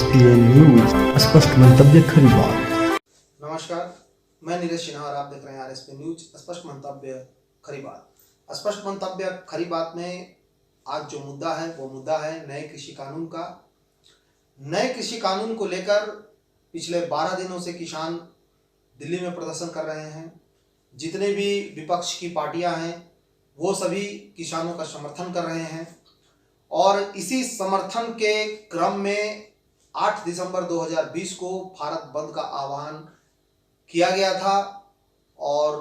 RSPN news, स्पष्ट मंतव्य खरी बात। नमस्कार, मैं नीरज सिन्हा और आप देख रहे हैं RSPN न्यूज स्पष्ट मंतव्य खरी बात। स्पष्ट मंतव्य खरी बात में आज जो मुद्दा है वो मुद्दा है नए कृषि कानून का। नए कृषि कानून को लेकर पिछले 12 दिनों से किसान दिल्ली में प्रदर्शन कर रहे हैं। जितने भी विपक्ष की पार्टियां हैं वो सभी किसानों का समर्थन कर रहे हैं और इसी समर्थन के क्रम में 8 दिसंबर 2020 को भारत बंद का आह्वान किया गया था और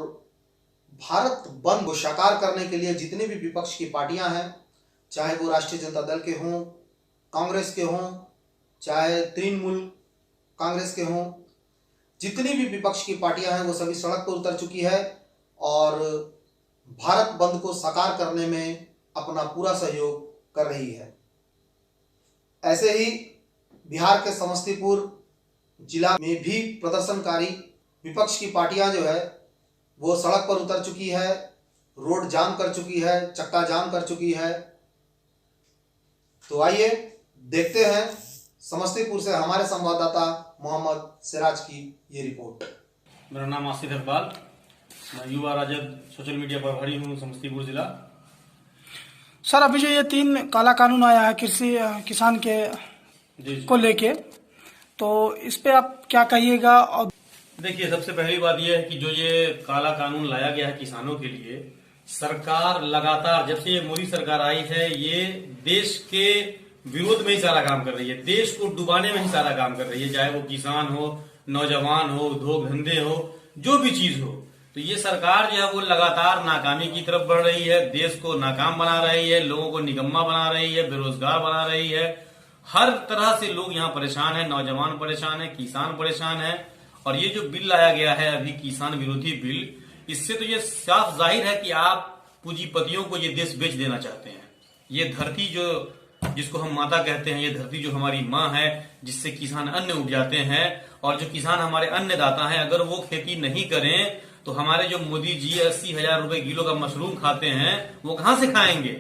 भारत बंद को साकार करने के लिए जितने भी विपक्ष की पार्टियां हैं, चाहे वो राष्ट्रीय जनता दल के हों, कांग्रेस के हों, चाहे तृणमूल कांग्रेस के हों, जितनी भी विपक्ष की पार्टियां हैं वो सभी सड़क पर उतर चुकी है और भारत बंद को साकार करने में अपना पूरा सहयोग कर रही है। ऐसे ही बिहार के समस्तीपुर जिला में भी प्रदर्शनकारी विपक्ष की पार्टियां जो है वो सड़क पर उतर चुकी है, रोड जाम कर चुकी है, चक्का जाम कर चुकी है। तो आइए देखते हैं समस्तीपुर से हमारे संवाददाता मोहम्मद सिराज की ये रिपोर्ट। मेरा नाम आसिफ इकबाल, मैं युवा राजद सोशल मीडिया प्रभारी हूँ समस्तीपुर जिला। सर, अभी जो ये 3 काला कानून आया है कृषि किसान के को लेके, तो इस पे आप क्या कहिएगा? और देखिए, सबसे पहली बात यह है कि जो ये काला कानून लाया गया है किसानों के लिए, सरकार लगातार जब से ये मोदी सरकार आई है ये देश के विरोध में ही सारा काम कर रही है, देश को डुबाने में ही सारा काम कर रही है, चाहे वो किसान हो, नौजवान हो, उद्योग धंधे हो, जो भी चीज हो। तो ये सरकार जो है वो लगातार नाकामी की तरफ बढ़ रही है, देश को नाकाम बना रही है, लोगों को निकम्मा बना रही है, बेरोजगार बना रही है। हर तरह से लोग यहाँ परेशान है, नौजवान परेशान है, किसान परेशान है। और ये जो बिल लाया गया है अभी किसान विरोधी बिल, इससे तो ये साफ जाहिर है कि आप पूंजीपतियों को ये देश बेच देना चाहते हैं। ये धरती जो जिसको हम माता कहते हैं, ये धरती जो हमारी माँ है, जिससे किसान अन्न उपजाते हैं, और जो किसान हमारे अन्नदाता हैं, अगर वो खेती नहीं करें तो हमारे जो मोदी जी 80,000 रुपए किलो का मशरूम खाते हैं वो कहां से खाएंगे।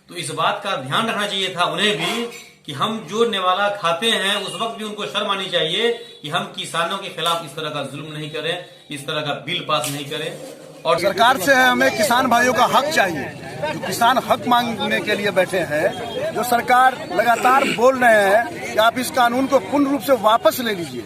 तो इस बात का ध्यान रखना चाहिए था उन्हें भी कि हम जो निवाला खाते हैं उस वक्त भी उनको शर्म आनी चाहिए कि हम किसानों के खिलाफ इस तरह का जुल्म नहीं करें, इस तरह का बिल पास नहीं करें। और सरकार से हमें किसान भाइयों का हक चाहिए, जो किसान हक मांगने के लिए बैठे हैं। जो सरकार लगातार बोल रहे हैं कि आप इस कानून को पूर्ण रूप से वापस ले लीजिए,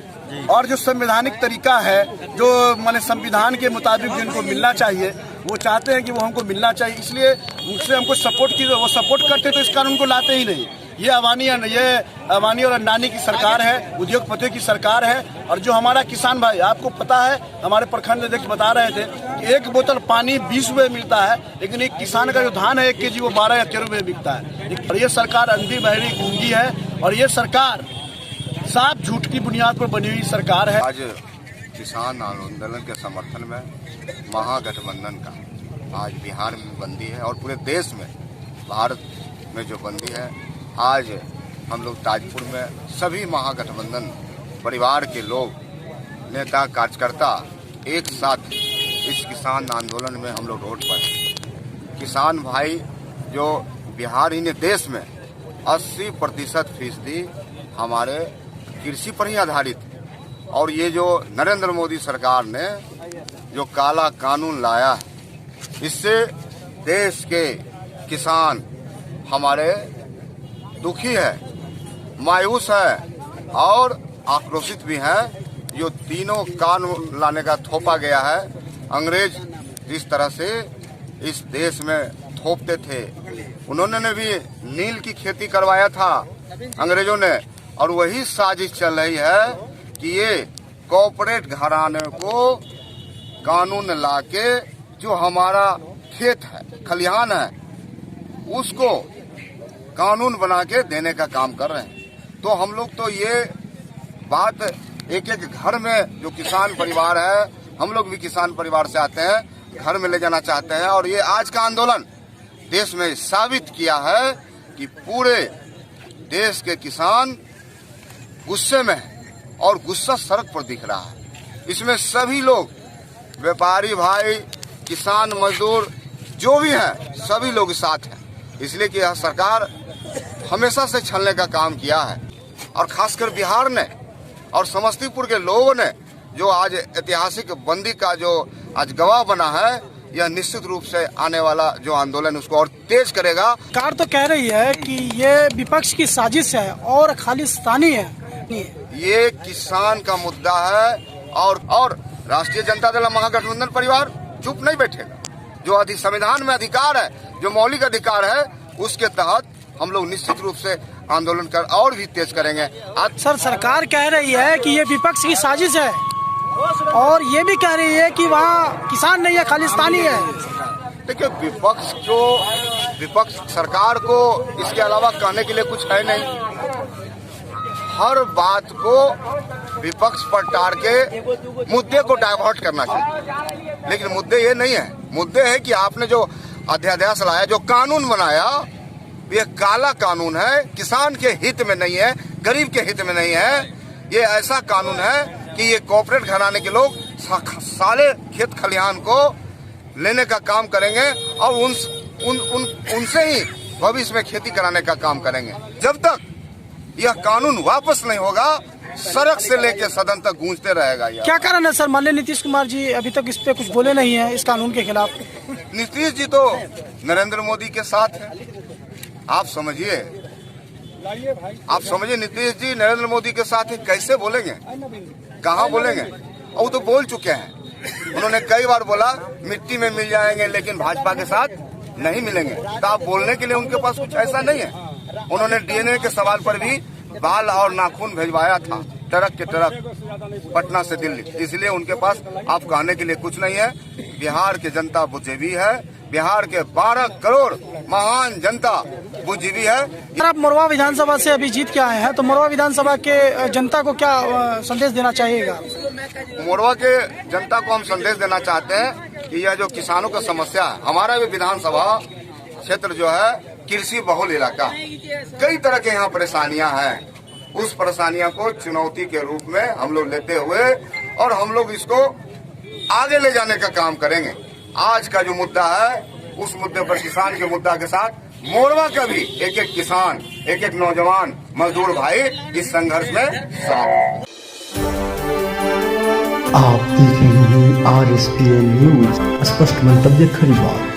और जो संवैधानिक तरीका है, जो माने संविधान के मुताबिक जिनको मिलना चाहिए वो चाहते हैं कि वो हमको मिलना चाहिए, इसलिए उनसे हमको सपोर्ट की, वो सपोर्ट करते तो इस कानून को लाते ही नहीं। ये अवानी और अंडानी की सरकार है, उद्योगपतियों की सरकार है। और जो हमारा किसान भाई, आपको पता है हमारे प्रखंड अध्यक्ष बता रहे थे कि 1 बोतल पानी 20 रुपए मिलता है, लेकिन एक किसान का जो धान है 1 केजी वो 12 या 13 रुपए बिकता है। और ये सरकार अंधी बहरी गूंगी है और ये सरकार साफ झूठ की बुनियाद पर बनी हुई सरकार है। आज किसान आंदोलन के समर्थन में महागठबंधन का आज बिहार में बंदी है और पूरे देश में, भारत में जो बंदी है, आज हम लोग ताजपुर में सभी महागठबंधन परिवार के लोग, नेता, कार्यकर्ता एक साथ इस किसान आंदोलन में हम लोग रोड पर। किसान भाई जो बिहार ही ने देश में 80% हमारे कृषि पर ही आधारित है। और ये जो नरेंद्र मोदी सरकार ने जो काला कानून लाया है, इससे देश के किसान हमारे दुखी है, मायूस है और आक्रोशित भी है। जो तीनों कानून लाने का थोपा गया है, अंग्रेज जिस तरह से इस देश में थोपते थे, उन्होंने भी नील की खेती करवाया था अंग्रेजों ने, और वही साजिश चल रही है कि ये कॉर्पोरेट घराने को कानून लाके जो हमारा खेत है, खलिहान है, उसको कानून बना के देने का काम कर रहे हैं। तो हम लोग तो ये बात एक घर में जो किसान परिवार है, हम लोग भी किसान परिवार से आते हैं, घर में ले जाना चाहते हैं। और ये आज का आंदोलन देश में साबित किया है कि पूरे देश के किसान गुस्से में है और गुस्सा सड़क पर दिख रहा है। इसमें सभी लोग, व्यापारी भाई, किसान, मजदूर, जो भी हैं, सभी लोग साथ हैं। इसलिए कि यह सरकार हमेशा से छलने का काम किया है। और खासकर बिहार ने और समस्तीपुर के लोगों ने जो आज ऐतिहासिक बंदी का जो आज गवाह बना है, यह निश्चित रूप से आने वाला जो आंदोलन उसको और तेज करेगा। सरकार तो कह रही है कि ये विपक्ष की साजिश है और खालिस्तानी है। ये किसान का मुद्दा है और राष्ट्रीय जनता दल महागठबंधन परिवार चुप नहीं बैठेगा। जो संविधान में अधिकार है, जो मौलिक अधिकार है, उसके तहत हम लोग निश्चित रूप से आंदोलन कर और भी तेज करेंगे। आज सर, सरकार कह रही है कि ये विपक्ष की साजिश है और ये भी कह रही है कि वहाँ किसान नहीं है, खालिस्तानी है। देखिए, विपक्ष सरकार को इसके अलावा कहने के लिए कुछ है नहीं। हर बात को विपक्ष पर टार के मुद्दे को डाइवर्ट करना चाहिए, लेकिन मुद्दे ये नहीं है। मुद्दे है कि आपने जो अध्यादेश लाया, जो कानून बनाया, ये काला कानून है, किसान के हित में नहीं है, गरीब के हित में नहीं है। ये ऐसा कानून है कि ये कॉर्पोरेट घराने के लोग सारे खेत खलिहान को लेने का काम करेंगे और उनसे ही भविष्य में खेती कराने का काम करेंगे। जब तक यह कानून वापस नहीं होगा, सड़क से लेकर सदन तक गूंजते रहेगा। क्या कारण है सर? मान लीजिए नीतीश कुमार जी अभी तक इस पे कुछ बोले नहीं है, इस कानून के खिलाफ। नीतीश जी तो नरेंद्र मोदी के साथ है। आप समझिए, नीतीश जी नरेंद्र मोदी के साथ है, कैसे बोलेंगे, कहाँ बोलेंगे? और वो तो बोल चुके हैं। उन्होंने कई बार बोला मिट्टी में मिल जाएंगे लेकिन भाजपा के साथ नहीं मिलेंगे। तो आप बोलने के लिए उनके पास कुछ ऐसा नहीं है। उन्होंने डीएनए के सवाल पर भी बाल और नाखून भिजवाया था, ट्रक के ट्रक पटना से दिल्ली। इसलिए उनके पास आप कहने के लिए कुछ नहीं है। बिहार की जनता बुद्धिजीवी है, बिहार के 12 करोड़ महान जनता बुद्धिजीवी है। सर, आप मोरवा विधानसभा से अभी जीत के आए हैं, तो मोरवा विधानसभा के जनता को क्या संदेश देना चाहिएगा? मोरवा के जनता को हम संदेश देना चाहते हैं कि यह जो किसानों का समस्या है, हमारा भी विधानसभा क्षेत्र जो है कृषि बहुल इलाका, कई तरह के यहाँ परेशानियां हैं। उस परेशानियों को चुनौती के रूप में हम लोग लेते हुए और हम लोग इसको आगे ले जाने का काम करेंगे। आज का जो मुद्दा है, उस मुद्दे पर किसान के मुद्दा के साथ मोरवा का भी एक एक किसान, एक एक नौजवान मजदूर भाई इस संघर्ष में शामिल। आप देख रहे हैं RSPN न्यूज, स्पष्ट मंतव्य खरी बात।